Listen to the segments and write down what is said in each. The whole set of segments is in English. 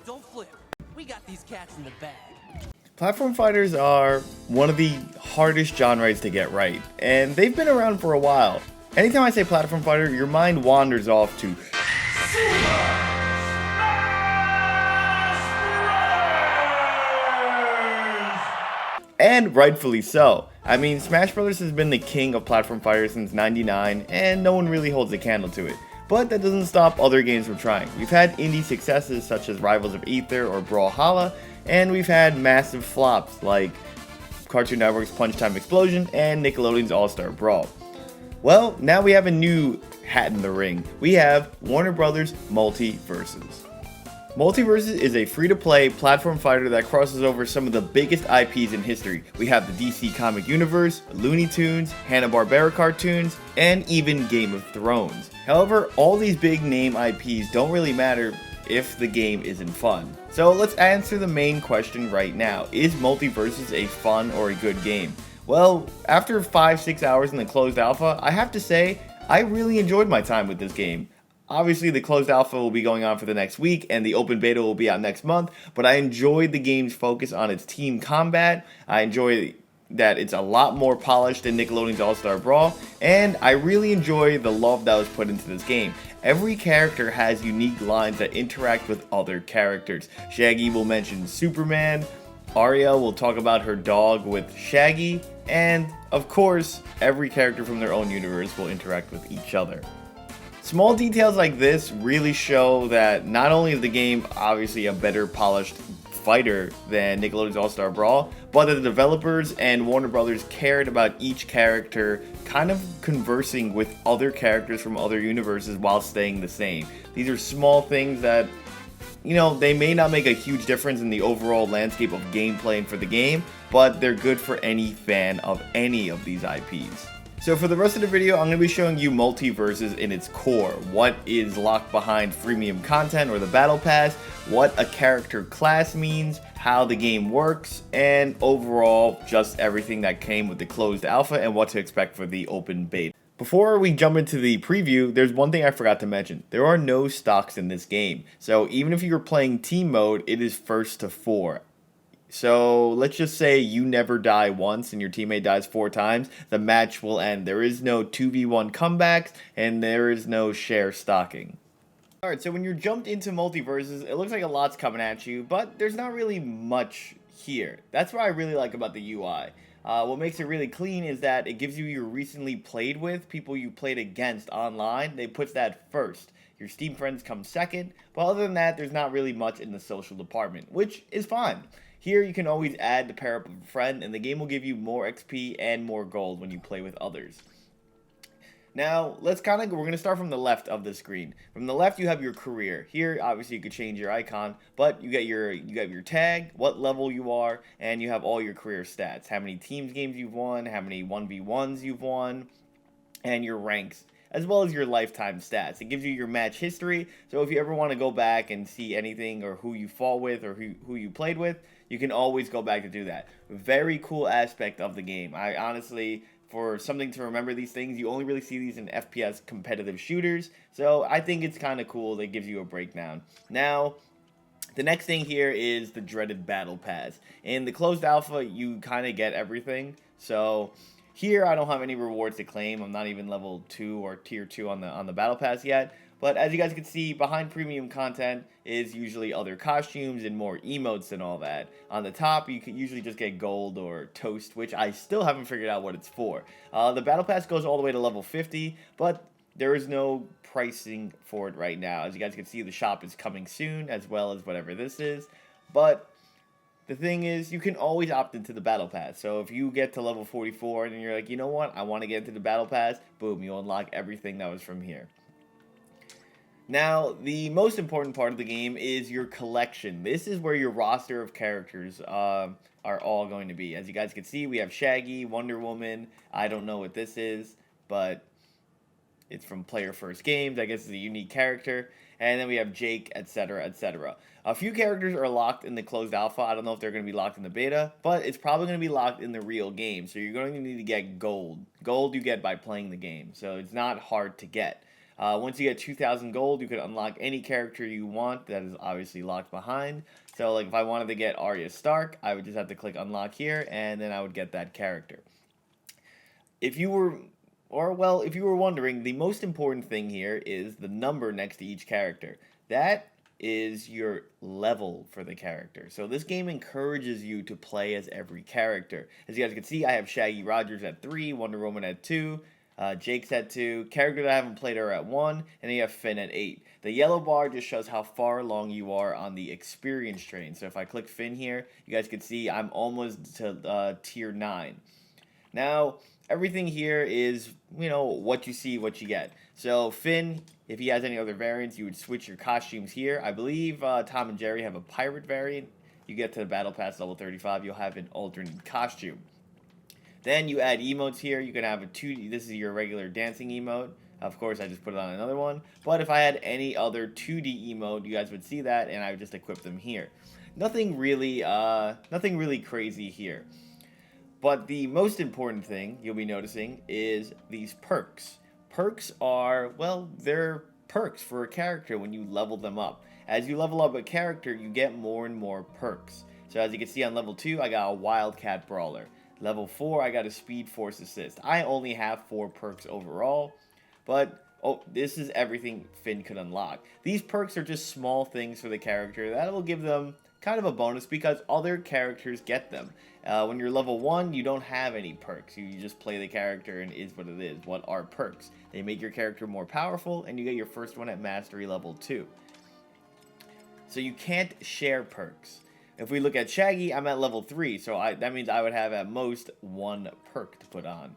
Don't flip. We got these cats in the bag. Platform fighters are one of the hardest genres to get right, and they've been around for a while. Anytime I say platform fighter, your mind wanders off to and rightfully so. I mean, Smash Bros. Has been the king of platform fighters since '99, and no one really holds a candle to it. But that doesn't stop other games from trying. We've had indie successes such as Rivals of Aether or Brawlhalla, and we've had massive flops like Cartoon Network's Punch Time Explosion and Nickelodeon's All-Star Brawl. Well, now we have a new hat in the ring. We have Warner Bros. MultiVersus. MultiVersus is a free-to-play platform fighter that crosses over some of the biggest IPs in history. We have the DC Comic Universe, Looney Tunes, Hanna-Barbera cartoons, and even Game of Thrones. However, all these big name IPs don't really matter if the game isn't fun. So let's answer the main question right now. Is MultiVersus a fun or a good game? Well, after 5-6 hours in the closed alpha, I have to say, I really enjoyed my time with this game. Obviously, the closed alpha will be going on for the next week, and the open beta will be out next month, but I enjoyed the game's focus on its team combat. I enjoy that it's a lot more polished than Nickelodeon's All-Star Brawl, and I really enjoy the love that was put into this game. Every character has unique lines that interact with other characters. Shaggy will mention Superman, Arya will talk about her dog with Shaggy, and of course, every character from their own universe will interact with each other. Small details like this really show that not only is the game obviously a better polished fighter than Nickelodeon's All-Star Brawl, but that the developers and Warner Brothers cared about each character kind of conversing with other characters from other universes while staying the same. These are small things that, you know, they may not make a huge difference in the overall landscape of gameplay and for the game, but they're good for any fan of any of these IPs. So for the rest of the video, I'm going to be showing you MultiVersus in its core. What is locked behind freemium content or the battle pass, what a character class means, how the game works, and overall just everything that came with the closed alpha and what to expect for the open beta. Before we jump into the preview, there's one thing I forgot to mention. There are no stocks in this game. So even if you're playing team mode, it is first to 4. So let's just say you never die once and your teammate dies 4 times, the match will end. There is no 2v1 comebacks and there is no share stocking. Alright, so when you're jumped into MultiVersus, it looks like a lot's coming at you, but there's not really much here. That's what I really like about the UI. What makes it really clean is that it gives you your recently played with, people you played against online. They put that first. Your Steam friends come second, but other than that, there's not really much in the social department, which is fine. Here you can always add to pair up with a friend, and the game will give you more XP and more gold when you play with others. Now, we're going to start from the left of the screen. From the left, you have your career. Here, obviously, you could change your icon, but you have your tag, what level you are, and you have all your career stats. How many teams games you've won, how many 1v1s you've won, and your ranks, as well as your lifetime stats. It gives you your match history, so if you ever want to go back and see anything or who you fought with or who you played with, you can always go back to do that. Very cool aspect of the game. I honestly, for something to remember these things, you only really see these in FPS competitive shooters, so I think it's kind of cool that it gives you a breakdown. Now, the next thing here is the dreaded battle pass. In the closed alpha, you kind of get everything, so here I don't have any rewards to claim. I'm not even level 2 or tier 2 on the battle pass yet. But as you guys can see, behind premium content is usually other costumes and more emotes and all that. On the top, you can usually just get gold or toast, which I still haven't figured out what it's for. The battle pass goes all the way to level 50, but there is no pricing for it right now. As you guys can see, the shop is coming soon, as well as whatever this is. But the thing is, you can always opt into the battle pass. So if you get to level 44 and you're like, you know what, I want to get into the battle pass, boom, you unlock everything that was from here. Now, the most important part of the game is your collection. This is where your roster of characters are all going to be. As you guys can see, we have Shaggy, Wonder Woman. I don't know what this is, but it's from Player First Games. I guess it's a unique character. And then we have Jake, etc., etc. A few characters are locked in the closed alpha. I don't know if they're going to be locked in the beta, but it's probably going to be locked in the real game. So you're going to need to get gold. Gold you get by playing the game, so it's not hard to get. Once you get 2,000 gold, you can unlock any character you want that is obviously locked behind. So like if I wanted to get Arya Stark, I would just have to click unlock here, and then I would get that character. If you were if you were wondering, the most important thing here is the number next to each character. That is your level for the character. So this game encourages you to play as every character. As you guys can see, I have Shaggy Rogers at 3, Wonder Woman at 2, Jake's at 2, characters I haven't played are at 1, and then you have Finn at 8. The yellow bar just shows how far along you are on the experience train. So if I click Finn here, you guys can see I'm almost to tier 9. Now, everything here is, what you see, what you get. So, Finn, if he has any other variants, you would switch your costumes here. I believe Tom and Jerry have a pirate variant. You get to the Battle Pass level 35, you'll have an alternate costume. Then you add emotes here. You can have a 2D, this is your regular dancing emote. Of course, I just put it on another one. But if I had any other 2D emote, you guys would see that, and I would just equip them here. Nothing really crazy here. But the most important thing you'll be noticing is these perks. Perks are, well, they're perks for a character when you level them up. As you level up a character, you get more and more perks. So as you can see on level 2, I got a Wildcat Brawler. Level 4, I got a Speed Force Assist. I only have 4 perks overall, but this is everything Finn could unlock. These perks are just small things for the character that will give them kind of a bonus because other characters get them. When you're level 1, you don't have any perks. You just play the character and it is what it is. What are perks? They make your character more powerful, and you get your first one at Mastery level 2. So you can't share perks. If we look at Shaggy, I'm at level 3, so that means I would have at most 1 perk to put on.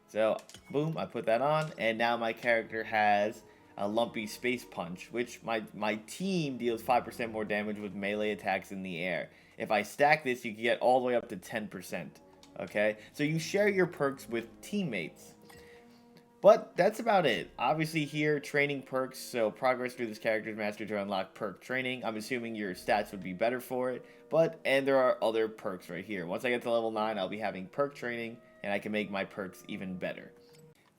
So, boom, I put that on, and now my character has a Lumpy Space Punch, which my team deals 5% more damage with melee attacks in the air. If I stack this, you can get all the way up to 10%, okay? So you share your perks with teammates. But that's about it. Obviously here, training perks, so progress through this character's mastery to unlock perk training. I'm assuming your stats would be better for it, and there are other perks right here. Once I get to level 9, I'll be having perk training, and I can make my perks even better.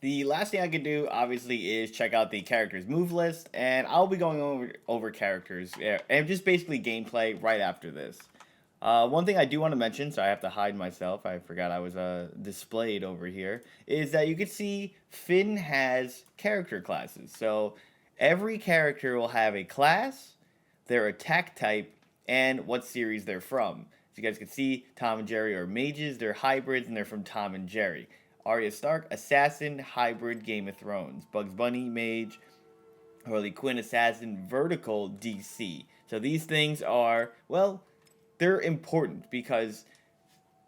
The last thing I can do, obviously, is check out the characters move list, and I'll be going over characters, and just basically gameplay right after this. One thing I do want to mention, so I have to hide myself, I forgot I was displayed over here, is that you can see Finn has character classes. So every character will have a class, their attack type, and what series they're from. So you guys can see Tom and Jerry are mages, they're hybrids, and they're from Tom and Jerry. Arya Stark, Assassin, Hybrid, Game of Thrones. Bugs Bunny, Mage. Harley Quinn, Assassin, Vertical, DC. So these things are, well, they're important because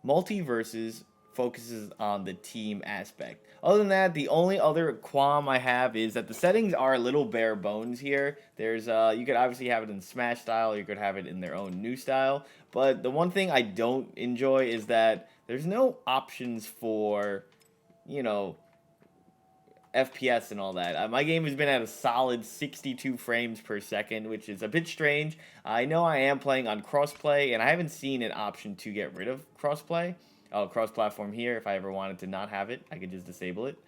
MultiVersus focuses on the team aspect. Other than that, the only other qualm I have is that the settings are a little bare bones here. There's you could obviously have it in Smash style, or you could have it in their own new style. But the one thing I don't enjoy is that there's no options for, FPS and all that. My game has been at a solid 62 frames per second, which is a bit strange. I know I am playing on crossplay, and I haven't seen an option to get rid of crossplay. Oh, cross-platform here. If I ever wanted to not have it, I could just disable it.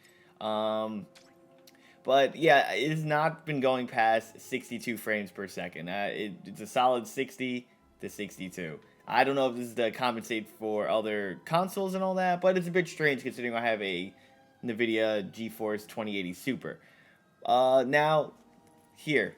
But yeah, it has not been going past 62 frames per second. It's a solid 60 to 62. I don't know if this is to compensate for other consoles and all that, but it's a bit strange considering I have a NVIDIA GeForce 2080 Super. Now, here,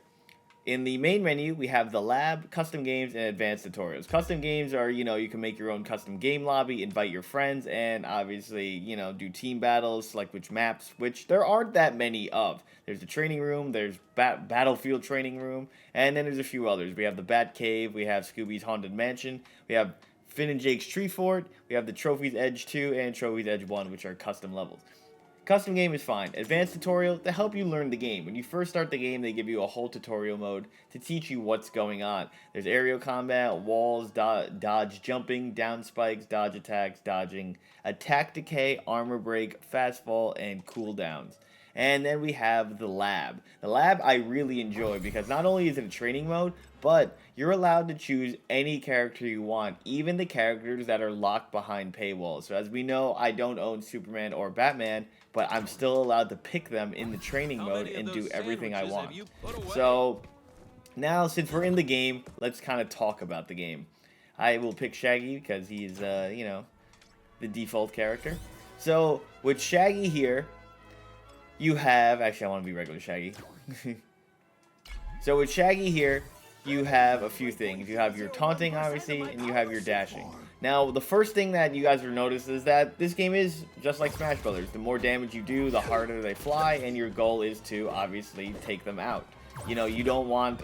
in the main menu, we have the lab, custom games, and advanced tutorials. Custom games are, you can make your own custom game lobby, invite your friends, and obviously, do team battles, select which maps, which there aren't that many of. There's the training room, there's Battlefield training room, and then there's a few others. We have the Bat Cave, we have Scooby's Haunted Mansion, we have Finn and Jake's Tree Fort, we have the Trophy's Edge 2, and Trophy's Edge 1, which are custom levels. Custom game is fine. Advanced tutorial to help you learn the game. When you first start the game, they give you a whole tutorial mode to teach you what's going on. There's aerial combat, walls, dodge jumping, down spikes, dodge attacks, dodging, attack decay, armor break, fast fall, and cooldowns. And then we have the lab. The lab I really enjoy because not only is it a training mode, but you're allowed to choose any character you want, even the characters that are locked behind paywalls. So as we know, I don't own Superman or Batman, but I'm still allowed to pick them in the training mode and do everything I want. So now, since we're in the game, let's kind of talk about the game. I will pick Shaggy because he's, you know, the default character. So with Shaggy here, you have, actually I want to be regular Shaggy. So with Shaggy here, you have a few things. You have your taunting, obviously, and you have your dashing. Now, the first thing that you guys will notice is that this game is just like Smash Brothers. The more damage you do, the harder they fly, and your goal is to, obviously, take them out. You know, you don't want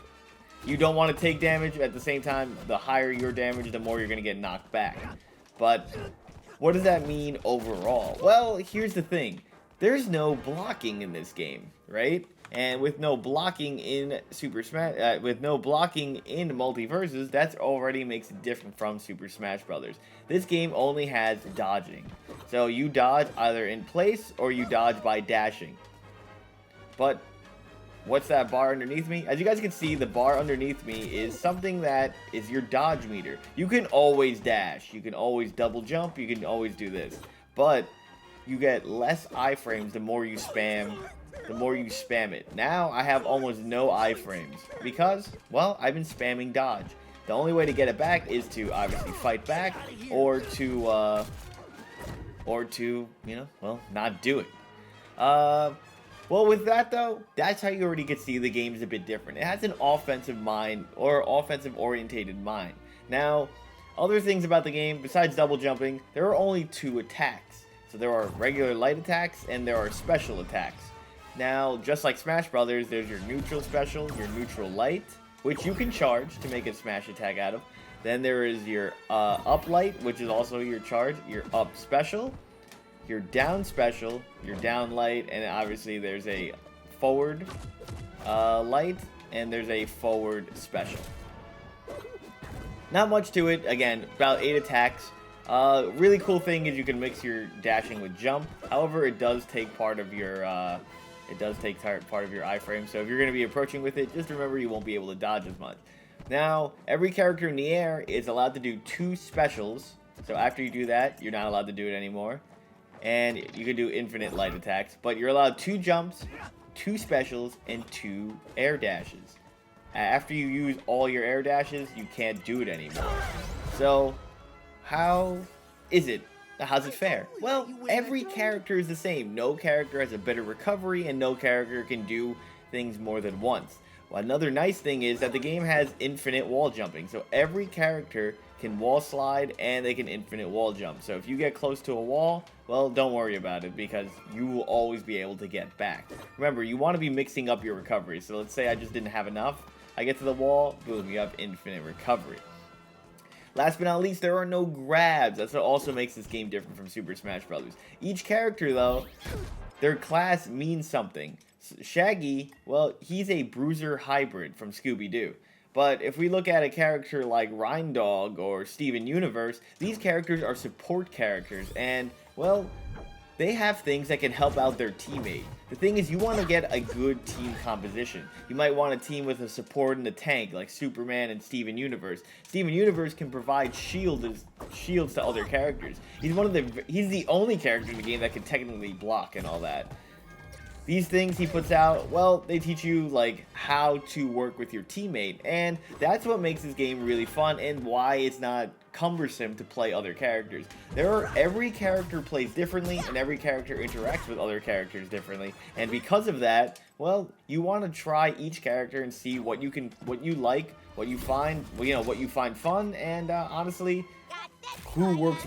to take damage. At the same time, the higher your damage, the more you're going to get knocked back. But what does that mean overall? Well, here's the thing. There's no blocking in this game, right? And with no blocking in with no blocking in MultiVersus, that already makes it different from Super Smash Brothers. This game only has dodging. So you dodge either in place or you dodge by dashing. But what's that bar underneath me? As you guys can see, the bar underneath me is something that is your dodge meter. You can always dash, you can always double jump, you can always do this. But you get less iframes the more you spam it. Now I have almost no iframes because, well, I've been spamming dodge. The only way to get it back is to obviously fight back or to you know, well, not do it. Well, with that though, that's how you already can see the game's a bit different. It has an offensive mind or offensive orientated mind. Now, other things about the game besides double jumping, there are only 2 attacks. So there are regular light attacks and there are special attacks. Now, just like Smash Brothers, there's your neutral special, your neutral light, which you can charge to make a smash attack out of. Then there is your up light, which is also your charge, your up special, your down special, your down light, and obviously there's a forward light and there's a forward special. Not much to it. Again, about 8 attacks. Really cool thing is you can mix your dashing with jump. However, it does take part of your iframe. So if you're going to be approaching with it, just remember you won't be able to dodge as much. Now, every character in the air is allowed to do 2 specials. So after you do that, you're not allowed to do it anymore. And you can do infinite light attacks, but you're allowed 2 jumps, 2 specials, and 2 air dashes. After you use all your air dashes, you can't do it anymore. So how is it? How's it fair? Well, every character is the same. No character has a better recovery, and no character can do things more than once. Well, another nice thing is that the game has infinite wall jumping. So every character can wall slide, and they can infinite wall jump. So if you get close to a wall, well, don't worry about it, because you will always be able to get back. Remember, you want to be mixing up your recovery. So let's say I just didn't have enough. I get to the wall, boom, you have infinite recovery. Last but not least, there are no grabs. That's what also makes this game different from Super Smash Brothers. Each character, though, their class means something. Shaggy, well, he's a bruiser hybrid from Scooby-Doo. But if we look at a character like Rhindog or Steven Universe, these characters are support characters, and, well, they have things that can help out their teammate. The thing is, you want to get a good team composition. You might want a team with a support and a tank, like Superman and Steven Universe. Steven Universe can provide shields to other characters. He's the only character in the game that can technically block and all that. These things he puts out, well, they teach you, like, how to work with your teammate, and that's what makes this game really fun and why it's not cumbersome to play other characters. Every character plays differently, and every character interacts with other characters differently, and because of that, well, you want to try each character and see what you like, what you find fun, and honestly, who works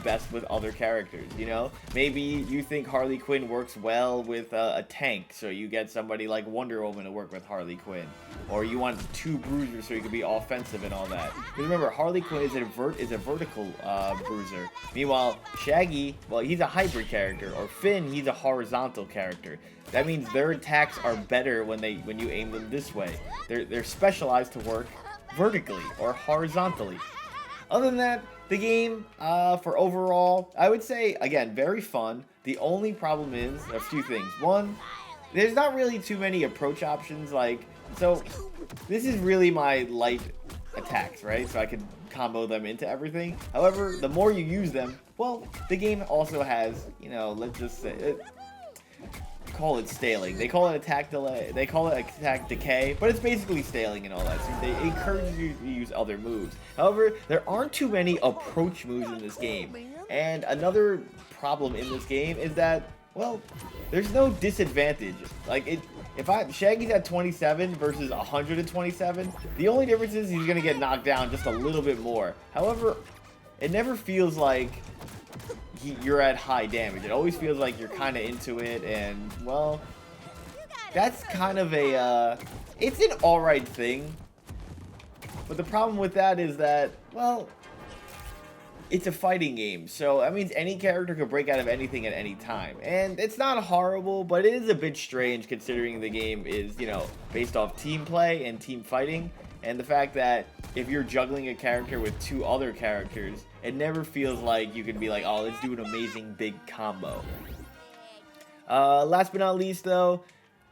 best with other characters, you know? Maybe you think Harley Quinn works well with a tank, so you get somebody like Wonder Woman to work with Harley Quinn. Or you want 2 bruisers so you can be offensive and all that. Because remember, Harley Quinn is a vertical bruiser. Meanwhile, Shaggy, well, he's a hybrid character. Or Finn, he's a horizontal character. That means their attacks are better when you aim them this way. They're specialized to work vertically or horizontally. Other than that, the game, for overall, I would say, again, very fun. The only problem is a few things. One, there's not really too many approach options, so this is really my light attacks, right? So I can combo them into everything. However, the more you use them, well, the game also has, let's just say, call it staling. They call it attack delay. They call it attack decay, but it's basically staling and all that. So they encourage you to use other moves. However, there aren't too many approach moves in this game. And another problem in this game is that, well, there's no disadvantage. Like if Shaggy's at 27 versus 127, the only difference is he's gonna get knocked down just a little bit more. However, it never feels like you're at high damage. It always feels like you're kind of into it, and well, that's kind of a it's an alright thing. But the problem with that is that, well, it's a fighting game, so that means any character could break out of anything at any time. And it's not horrible, but it is a bit strange considering the game is, you know, based off team play and team fighting. And the fact that if you're juggling a character with 2 other characters, it never feels like you can be like, oh, let's do an amazing big combo. Last but not least, though,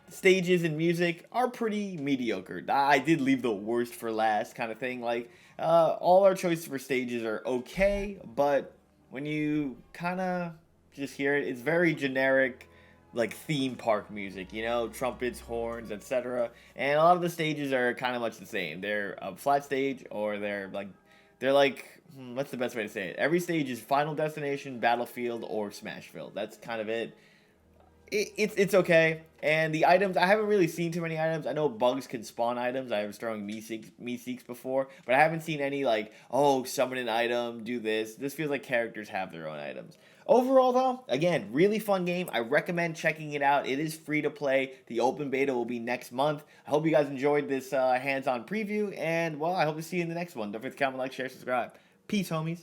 stages and music are pretty mediocre. I did leave the worst for last kind of thing. Like, all our choices for stages are okay, but when you kind of just hear it, it's very generic, like theme park music, you know, trumpets, horns, etc. And a lot of the stages are kind of much the same. They're a flat stage, or they're like what's the best way to say it? Every stage is Final Destination, Battlefield, or Smashville. That's kind of it. It's okay. And the items, I haven't really seen too many items. I know bugs can spawn items. I was throwing me-seeks before, but I haven't seen any like, oh, summon an item, do this. This feels like characters have their own items. Overall, though, again, really fun game. I recommend checking it out. It is free to play. The open beta will be next month. I hope you guys enjoyed this hands-on preview, and, well, I hope to see you in the next one. Don't forget to comment, like, share, subscribe. Peace, homies.